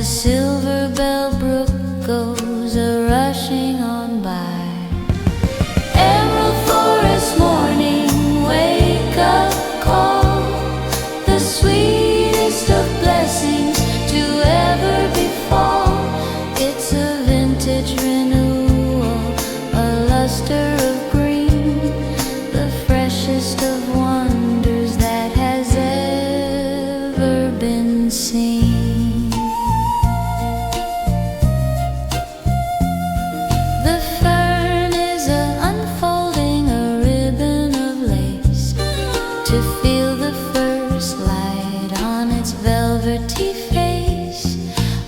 the silver bell brook goes a-rushing on by. Emerald forest morning, wake up call, the sweetest of blessings to ever befall. It's a vintage renewal, a luster of green, the freshest of wonders that has ever been seen. The fern is unfolding a ribbon of lace to feel the first light on its velvety face.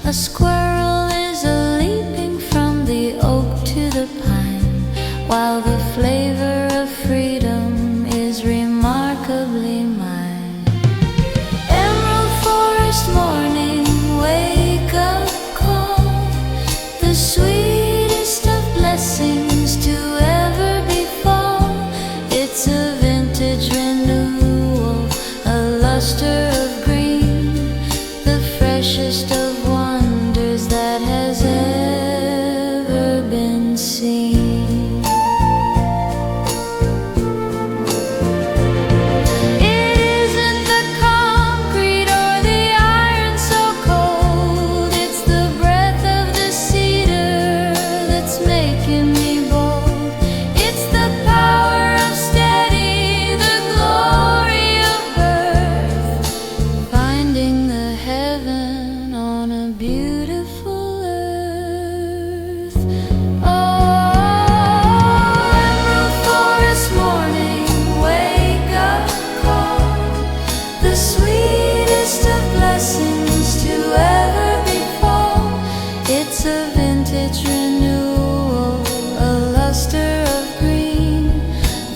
A squirrel is leaping from the oak to the pine, while the flavor of freedom is remarkably mine. Emerald forest morning, wake up call, the sweetest of blessings to ever befall. It's a vintage renewal, a luster of green, the freshest of wonders that has ever been seen. It isn't the concrete or the iron so cold, it's the breath of the cedar that's making me bold. It's the power of steady, the glory of birth, finding the heaven on a beautiful earth. Oh, emerald forest morning, wake up call, the sweetest of blessings to ever befall. It's a vintage renewal, a luster of green,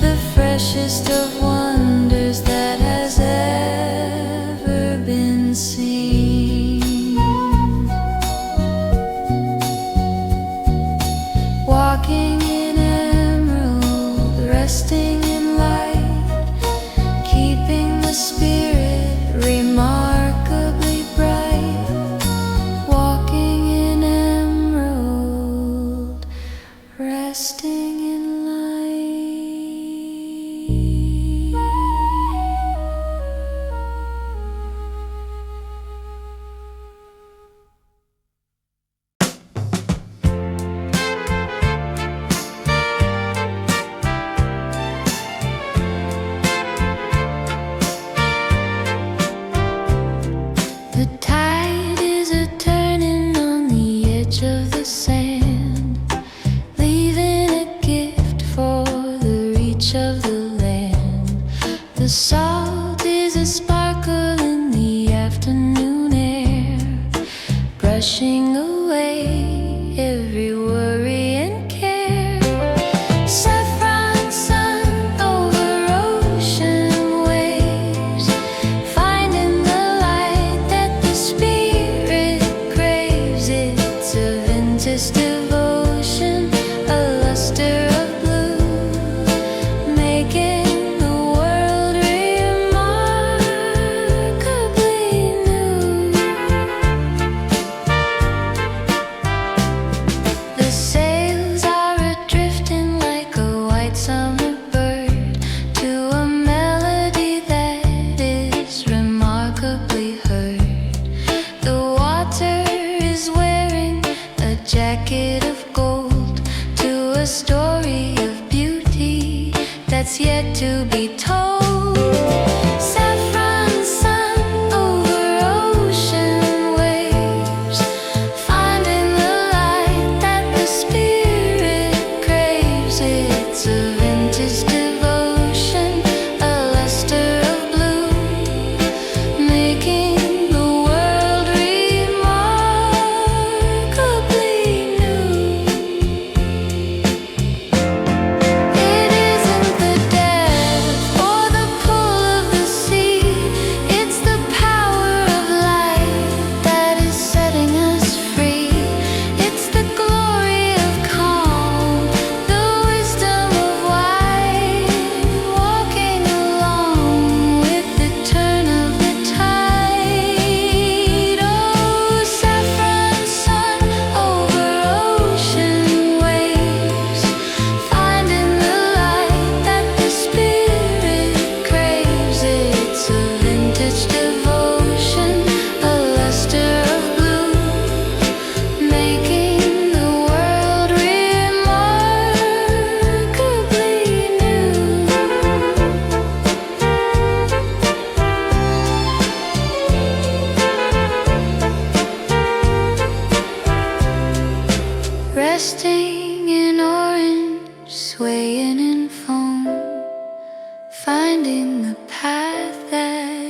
the freshest of wonders that has ever been seen. Walking in emerald, resting in light, keeping the spirit remarkably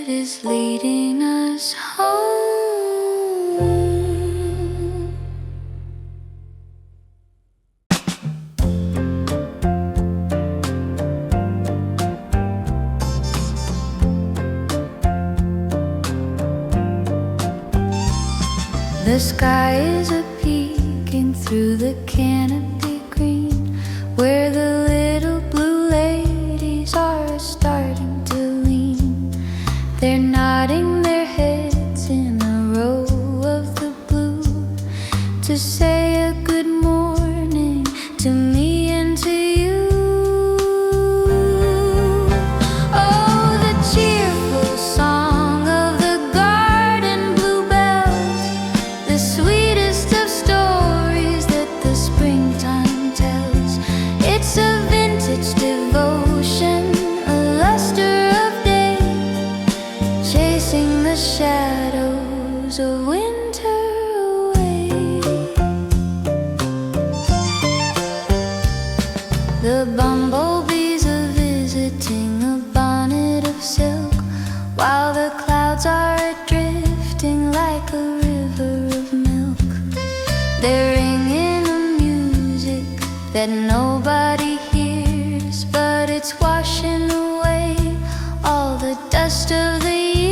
is leading us home. The sky is a-peeking through the canopy green, where the little blue ladies are starting to lean. They're nodding their heads in a row of the blue to say a good morning to me and to you. Oh, the cheerful song of the garden bluebells, the sweetest of stories that the springtime tells. It's a vintage devotion, a luster of day, chasing the shadows of winter away. The bumblebees are visiting a bonnet of silk, while the clouds are drifting like a river of milk. They're ringing a music that nobody hears, but it's washing away all the dust of the years.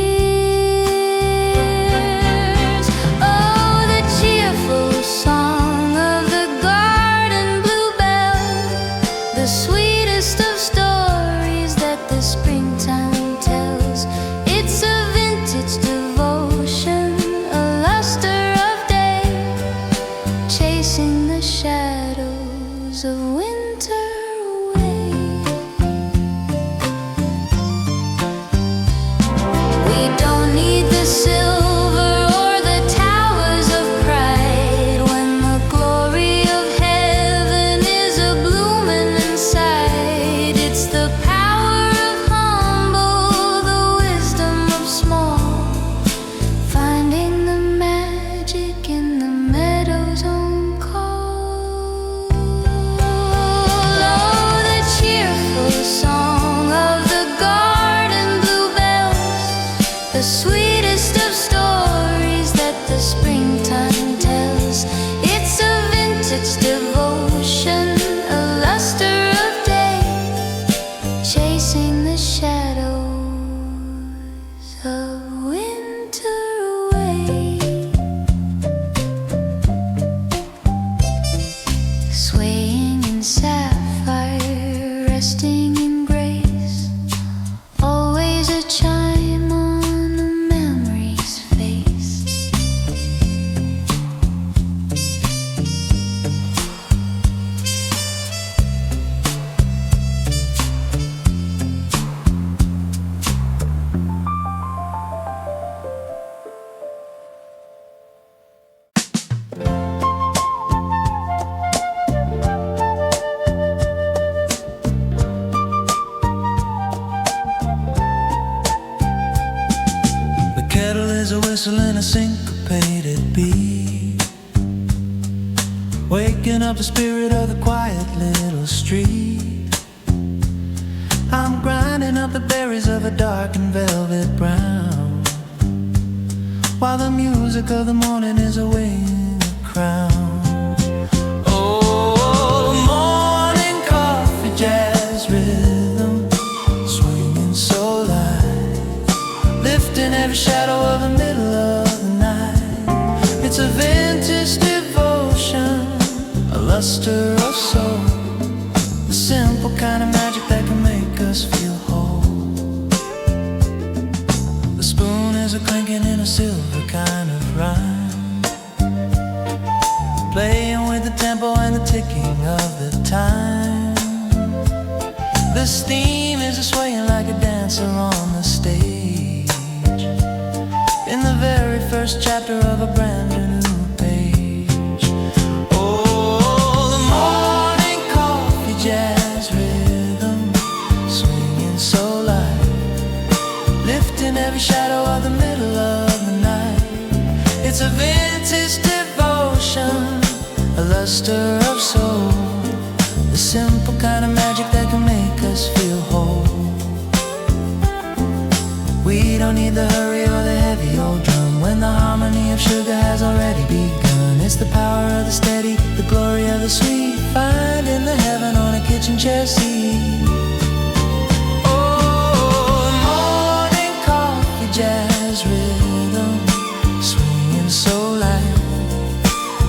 Oh, the cheerful song of the garden bluebell, the sweetest of stories that the springtime tells. It's a vintage devotion, a luster of day, chasing the shadows of winter away. We don't need the silver or the towers of pride when the glory of heaven is a blooming inside. It's the power of humble, the wisdom of small, finding the magic in the meadow's own call. Oh, the cheerful song of the garden bluebells, the sweetest of stories that the springtime tells. It's a vintage devotion, a luster of day, chasing the shadows of winter away. Swaying in sapphire, resting in grace, always a chime on the memory's face. The kettle is a whistle and a syncopated beat, waking up the spirit of the quiet little street. I'm grinding up the berries of a dark and velvet brown, while the music of the morning is a weighing a crown. Oh, morning coffee, jazz rhythm, swinging so light, lifting every shadow of the middle of the night. It's a vintage devotion, a luster of soul, the simple kind of magic that can make us feel whole. The spoon is a clinking in a silver kind of rhyme, playing with the tempo and the ticking of the time. The steam is a swaying like a dancer on the stage, in the very first chapter of a brand new page. Oh, the morning coffee, jazz rhythm, swinging so light, lifting every shadow of the middle of the night. It's a vintage devotion, a luster of soul, the simple kind of magic that can make us feel whole. We don't don't need the hurry or the heavy old drum when the harmony of sugar has already begun. It's the power of the steady, the glory of the sweet, finding the heaven on a kitchen chair seat. Oh, morning coffee, jazz rhythm, swinging so light,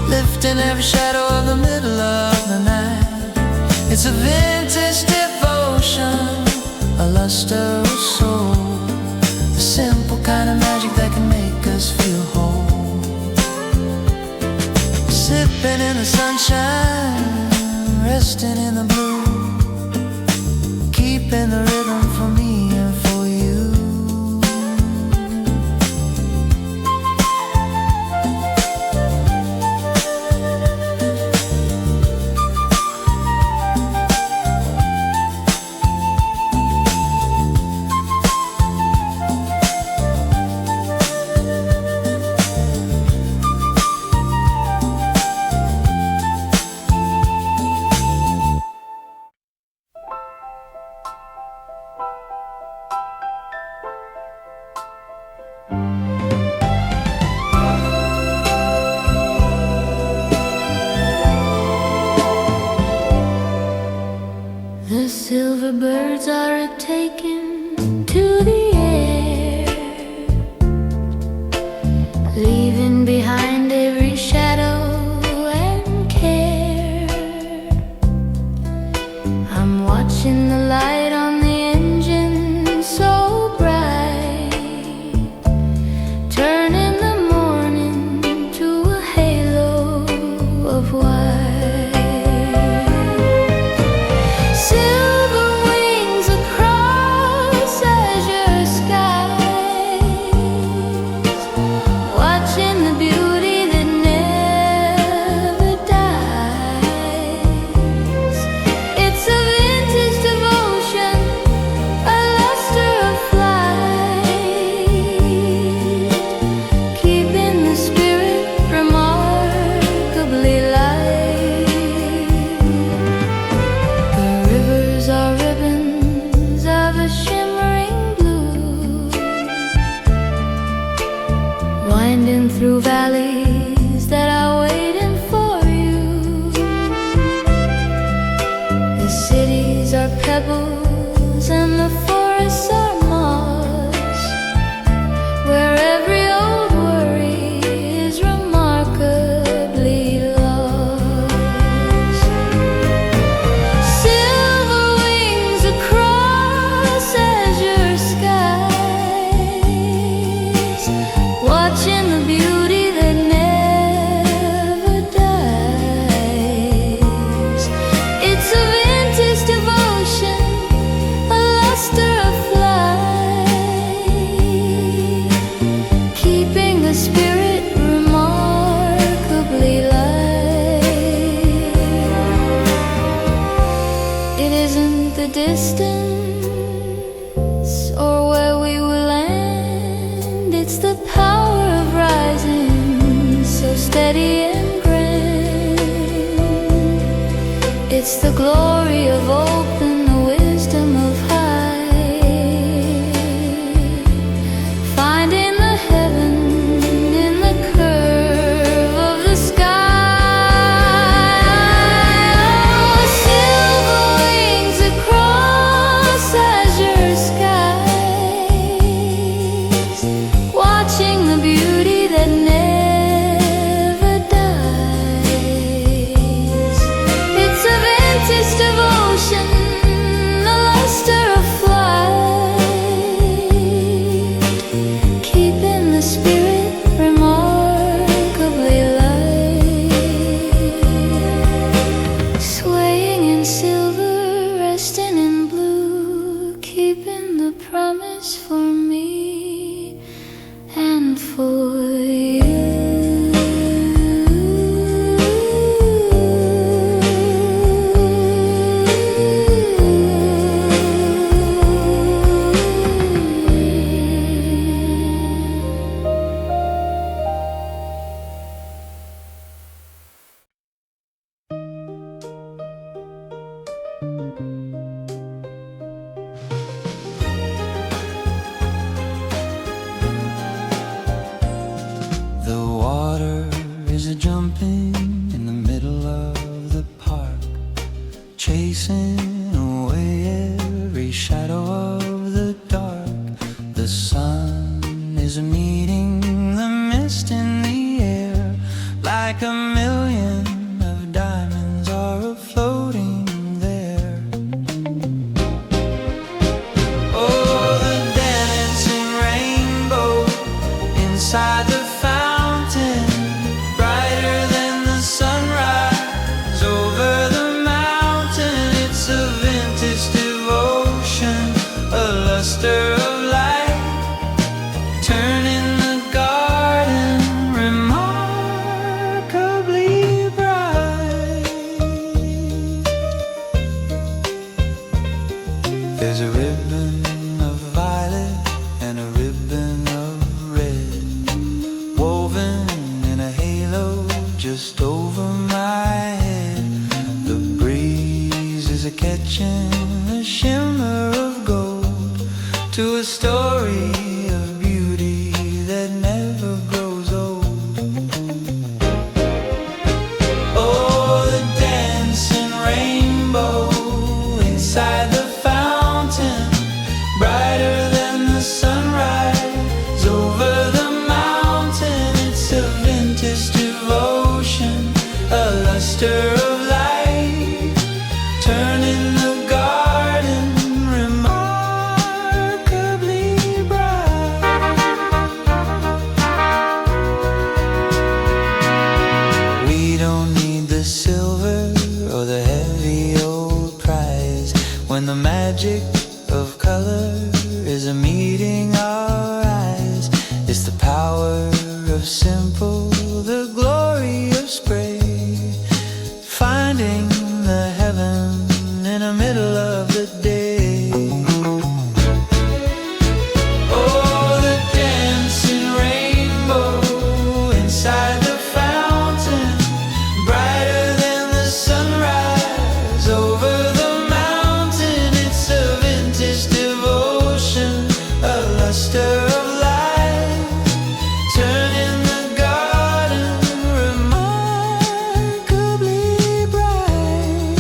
lifting every shadow of the middle of the night. It's a vintage devotion, a luster of soul, the simple kind of magic that can make us feel whole. Sipping in the sunshine, resting in the blue, keeping the rhythm for me and for you. The silver birds are taken to the air, leaving behind every shadow and care. I'm watching the light on the engine so bright, turning the morning to a halo of white. Silver wings across azure skies, watching the beauty that never dies. It's a vintage devotion, a luster of flight, keeping the spirit remarkably light. The rivers are ribbons of a shimmering blue, winding through valleys that are waiting for you. The cities are pebbles and the forests are moss, where every old worry is remarkably lost. Silver wings across azure skies, watching the beauty that never dies. It's a vintage devotion, a luster of flight, keeping the spirit remarkably light. It isn't the distance or where we will land, it's the power of rising so steady and grand. It's the glory of open, the wisdom of high, finding the heaven in the curve of the sky. Oh, silver wings across azure skies, watching the beauty that never dies. It's a vintage devotion, a luster of flight, keeping the spirit remarkably light. Swaying in silver, resting in blue, keeping the promise for me and for you. is meeting the mist in the air, like a million of diamonds are floating there. Oh, the dancing rainbow inside the fountain, brighter than the sunrise over the mountain. It's a vintage devotion, a luster of light, turning the garden remarkably bright. There's a ribbon of violet and a ribbon of red, woven in a halo just over my head. The breeze is a catching the shimmer of gold to a story of beauty that never grows old. Oh, the dancing rainbow inside the fountain, brighter than the sunrise over the mountain. It's a vintage devotion, a luster of light, turning the garden remarkably bright. We don't need the silver or the heavy old prize when the magic of color is a meeting our eyes. It's the power of simple, the glory of spray, finding the heaven in the middle of the day. Oh, the dancing rainbow inside the fountain, brighter than the sunrise over the mountain. It's a vintage devotion, a luster of light, turning the garden remarkably bright.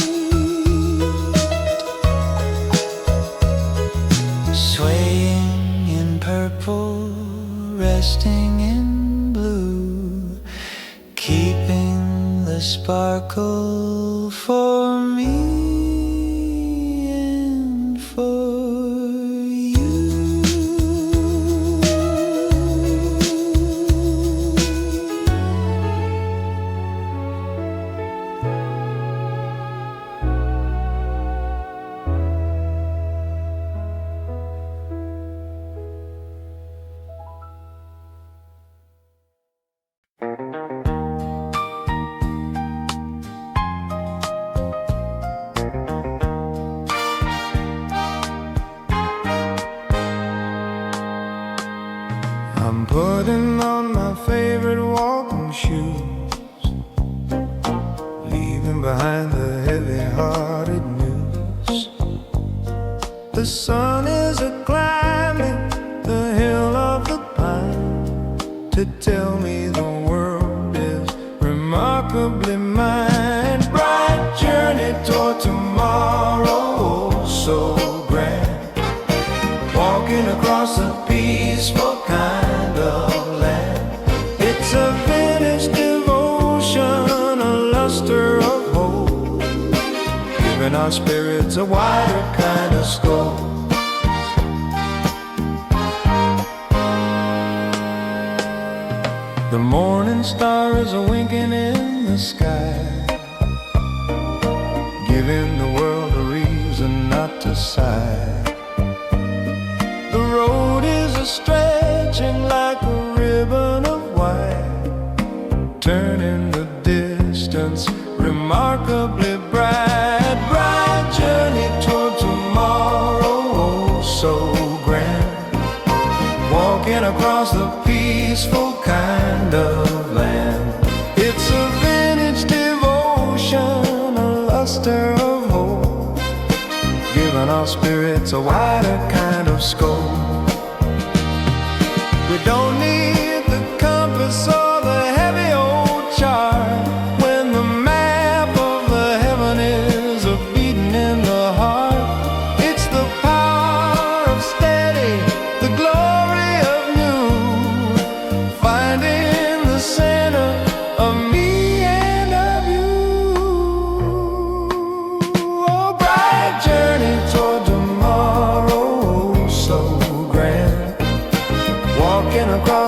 Swaying in purple, resting in blue, keeping the sparkle for me and for you. I'm putting on my favorite walking shoes, leaving behind the heavy-hearted news. The sun is a-climbing the hill of the pine to tell me the world is remarkably mine. Bright journey toward tomorrow, oh, so grand, walking across a peaceful kind of land. It's a vintage devotion, a luster of hope, giving our spirits a wider kind of scope. The morning star is a-winking in the sky, giving the world a reason not to sigh. The road is a-stretching like a ribbon of white, turning the distance remarkably bright. Bright journey toward tomorrow, oh, so grand, walking across the peaceful kind of land. It's a vintage devotion, a luster of hope, giving our spirits a wider kind of scope. We don't need the compass or the heavy old chart when the map of the heaven is a-beating in the heart. It's the power of steady, the glory of new,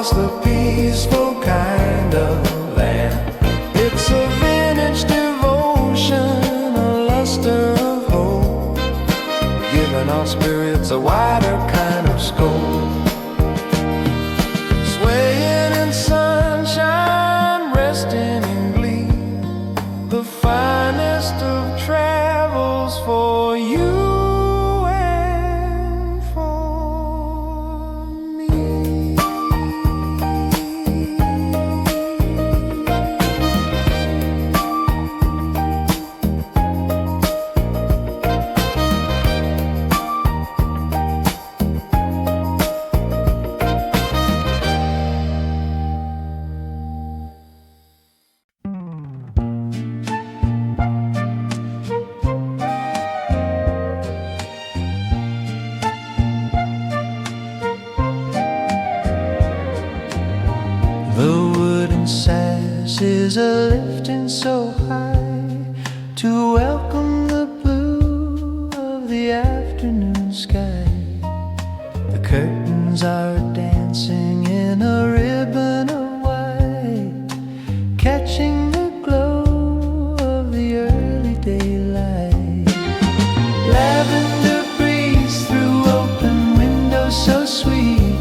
it's the peaceful kind of land. It's a vintage devotion, a luster of hope, giving our spirits a wider kind of scope. Swaying in sunshine, resting in glee, the finest of travels for you. Is a lifting so high to welcome the blue of the afternoon sky. The curtains are dancing in a ribbon of white, catching the glow of the early daylight. Lavender breeze through open windows so sweet,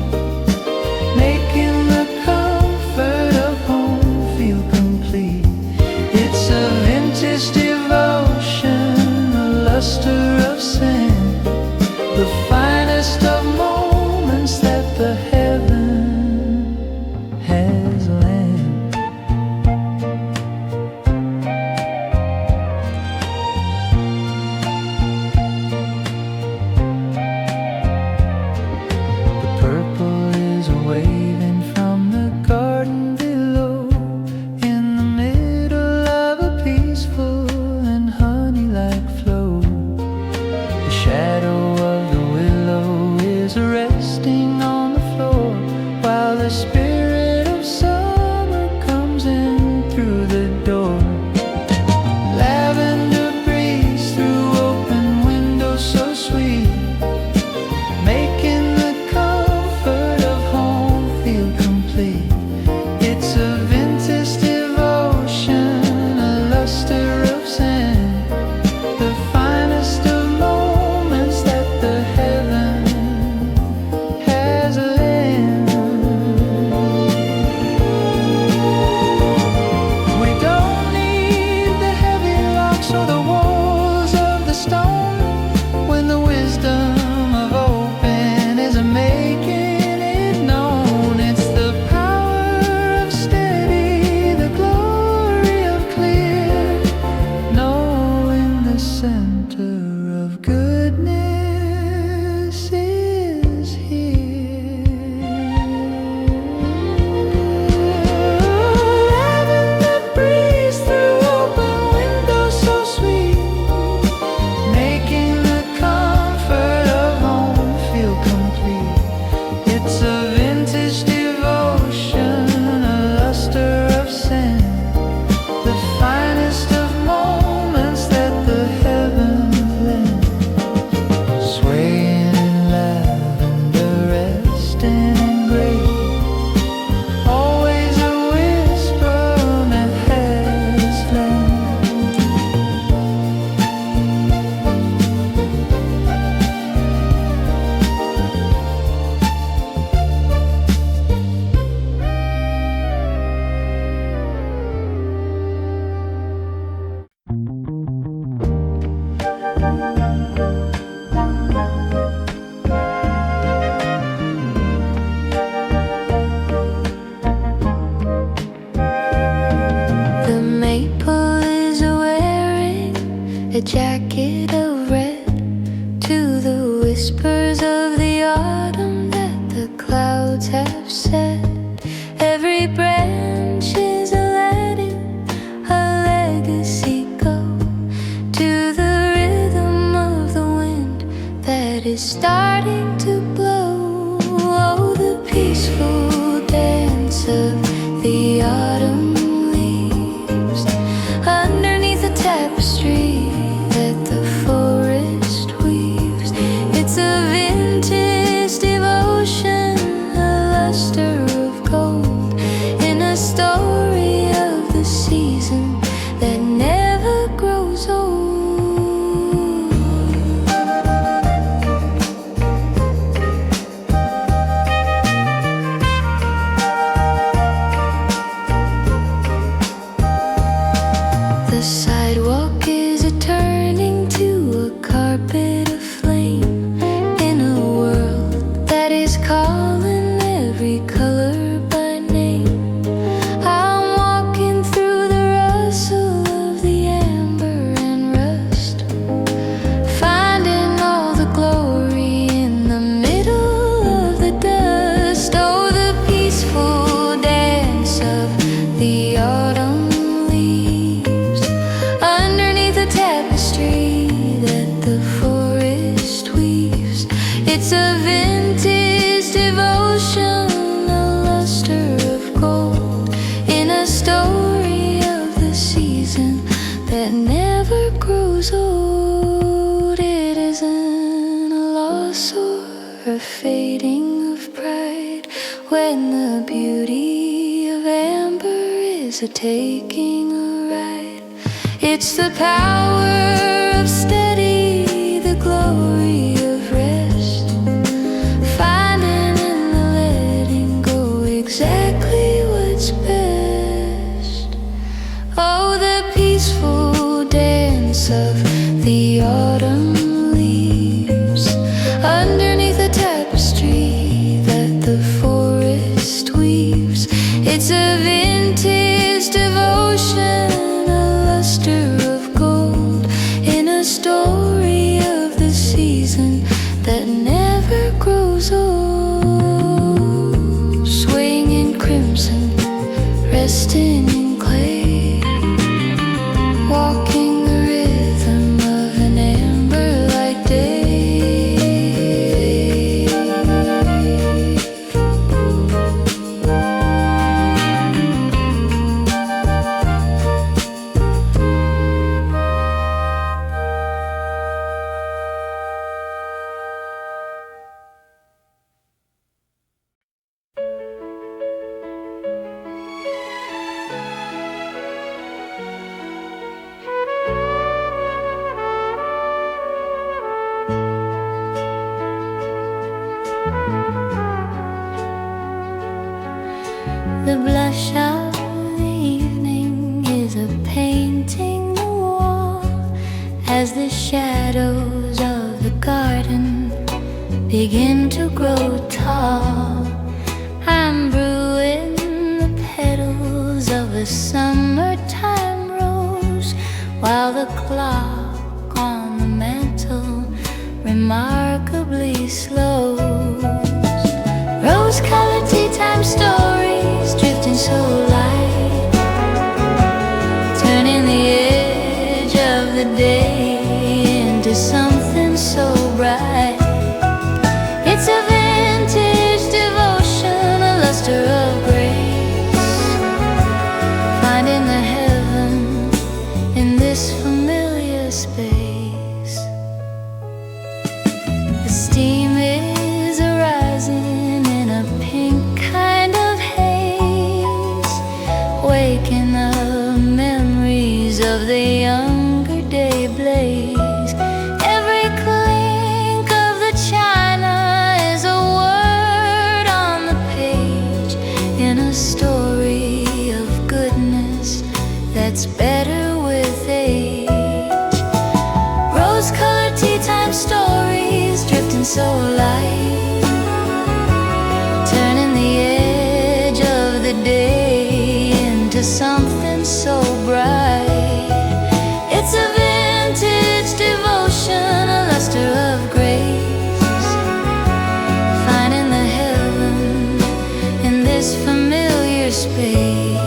making the comfort of home feel complete. It's a vintage devotion, a luster of sand, the finest of moments that the heaven has lent. The purple is waving from the garden below, in the middle of a peaceful and honey-like flow. The shadow of the willow is resting on the floor, while the spirit of summer comes in through the door. Lavender breeze through open windows so sweet, making the comfort of home feel complete. It's a vintage devotion, a luster of sand, the finest of moments that the heaven has lent. We don't need the heavy rocks or the walls of the stone, when the wisdom of open is making it known. It's the power of steady, the glory of clear, knowing the center of goodness is here. Lavender breeze through open windows so sweet, making the comfort of home feel complete. It's a vintage devotion, a luster of sand, the finest of moments that the heavens lend. Swaying in lavender, resting in gray, always a whisper that has lent. The maple is wearing a jacket of red to the whispers of the autumn that the clouds have said. Every branch is letting a legacy go to the rhythm of the wind that is starting to blow. Oh, the peaceful dance of the autumn leaves underneath the tapestry that the forest weaves. It's a vintage devotion, a luster of gold. a fading of pride, when the beauty of amber is a taking a ride. It's the power of steady, the glory of rest, finding in the letting go exactly what's best. Oh, the peaceful dance of the autumn leaves underneath the tapestry that the forest weaves. It's a vintage devotion, a luster of gold in a story of the season that never grows old. Swaying in crimson, resting in clay, walking the rhythm of an amber light day. The blush of the evening is a painting the wall as the shadows of the garden begin to grow tall. I'm brewing the petals of a summertime rose while the clock on the mantle remarkably slows. Rose-colored tea time stories drifting so light, turning the edge of the day into something so bright. It's a vintage devotion, a luster of grace, finding the heaven in this familiar space. The steam is arising in a pink kind of haze, waking up memories of the younger day blaze. Every clink of the china is a word on the page in a story of goodness that's better with age. Rose-colored tea time stories drifting so light, turning the edge of the day into something so bright. It's a vintage devotion, a luster of grace, finding the heaven in this familiar space.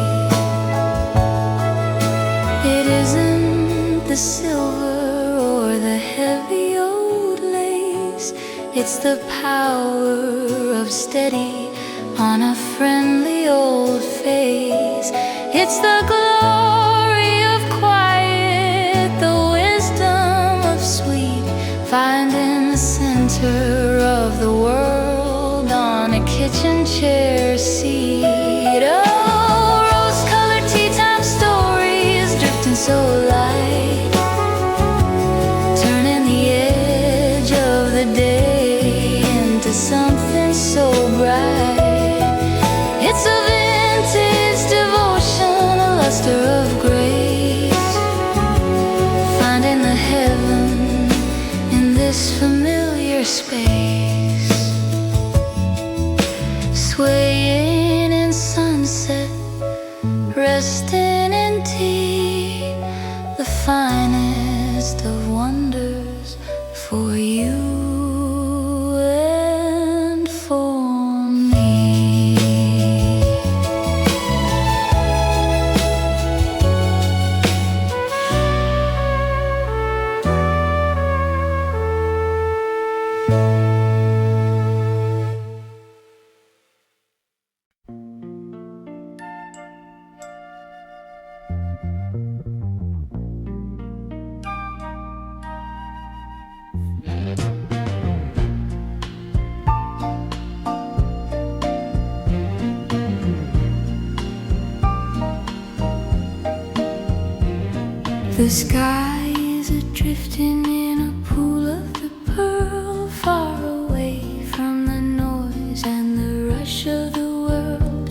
It isn't the silver or the heavy old lace, it's the power of steady on a friendly old face. It's the glory of quiet, the wisdom of sweet, finding the center of the world on a kitchen chair seat. Oh, rose-colored tea time stories drifting so light, turning the edge of the day into something so bright. It's a vintage devotion, a luster of grace, finding the heaven in this familiar space. Swaying in sunset, resting in tea, the finest of wonders for you and for me. The sky is drifting in a pool of the pearl, far away from the noise and the rush of the world.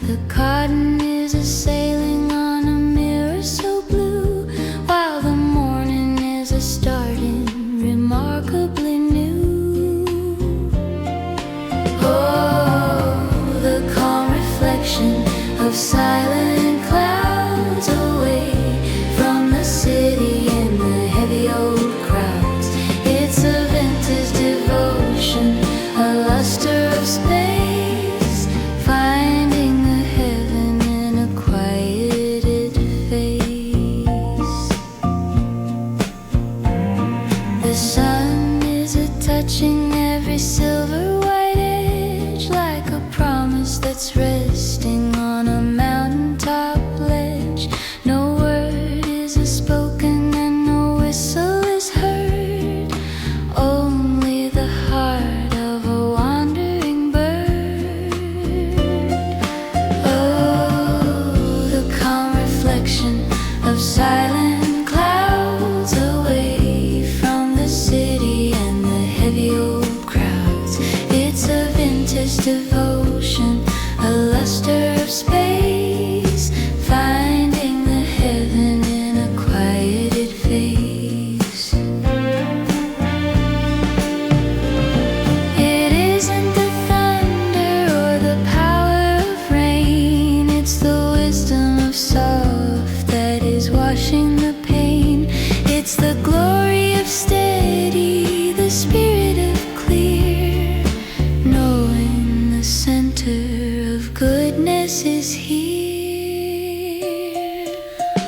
The cotton is sailing on a mirror so blue, while the morning is starting remarkably new. Oh, the calm reflection of silent clouds away from the city and the heavy old crowds. It's a vintage devotion, a luster of space, finding the heaven in a quieted face. The sun is touching every silver white edge, like a promise that's resting on a mountaintop ledge. No word is spoken and no whistle is heard, only the heart of a wandering bird. Oh, the calm reflection of silent clouds away from the city and the heavy old crowds. It's a vintage devotion, a luster of space, finding the heaven in a quieted face. It isn't the thunder or the power of rain, it's the wisdom of soft that is washing the pain. It's the glory of steady, the spirit of clear, knowing the center of goodness is here.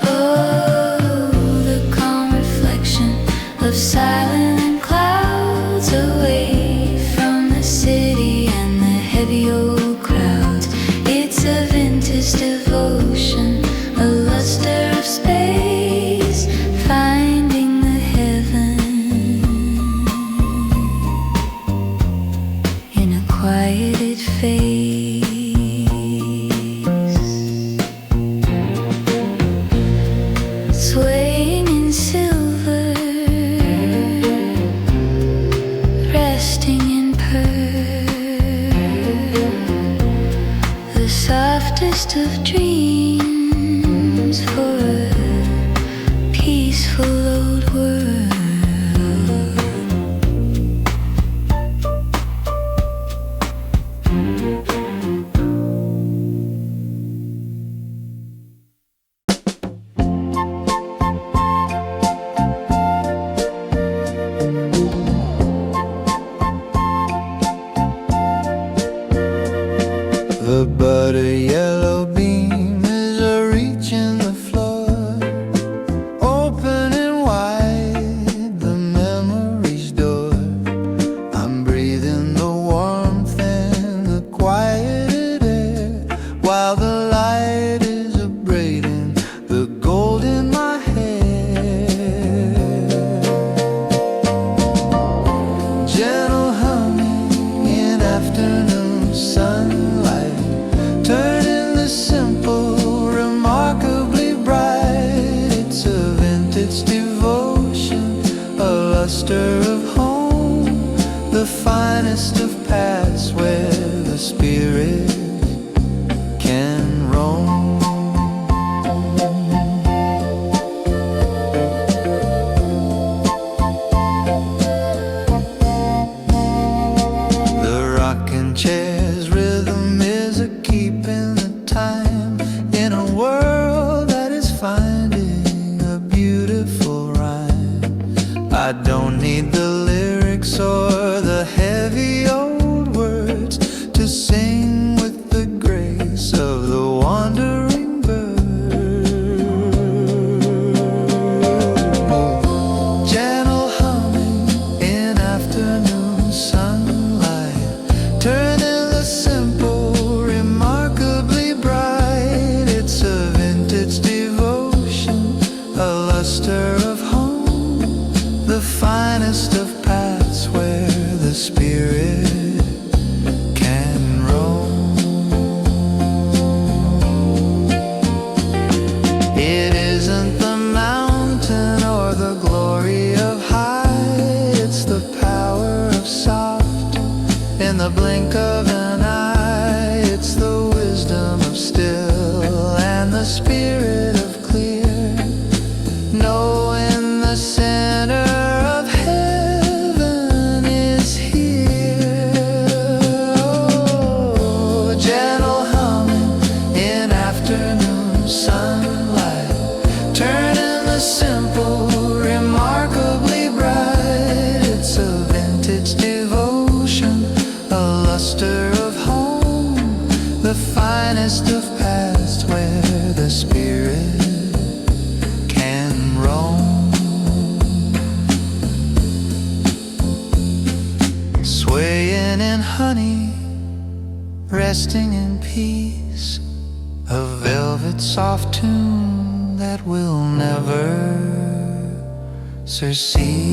Oh, the calm reflection of silent clouds away from the city and the heavy old crowds. It's a vintage devotion, a luster of space, finding the heaven in a quieted face. Swaying in silver, resting in pearl, the softest of dreams for a peaceful old world. The butter yellow beam is reaching the floor, opening wide the memory's door. I'm breathing the warmth and the quieted air, while the light is braiding the gold in my hair. Gentle humming in afternoon sunlight, turning the simple remarkably bright. It's a vintage devotion, a luster of home, the finest of paths where the spirit can of paths where the spirit can roam, swaying in honey, resting in peace, a velvet soft tune that will never surcease.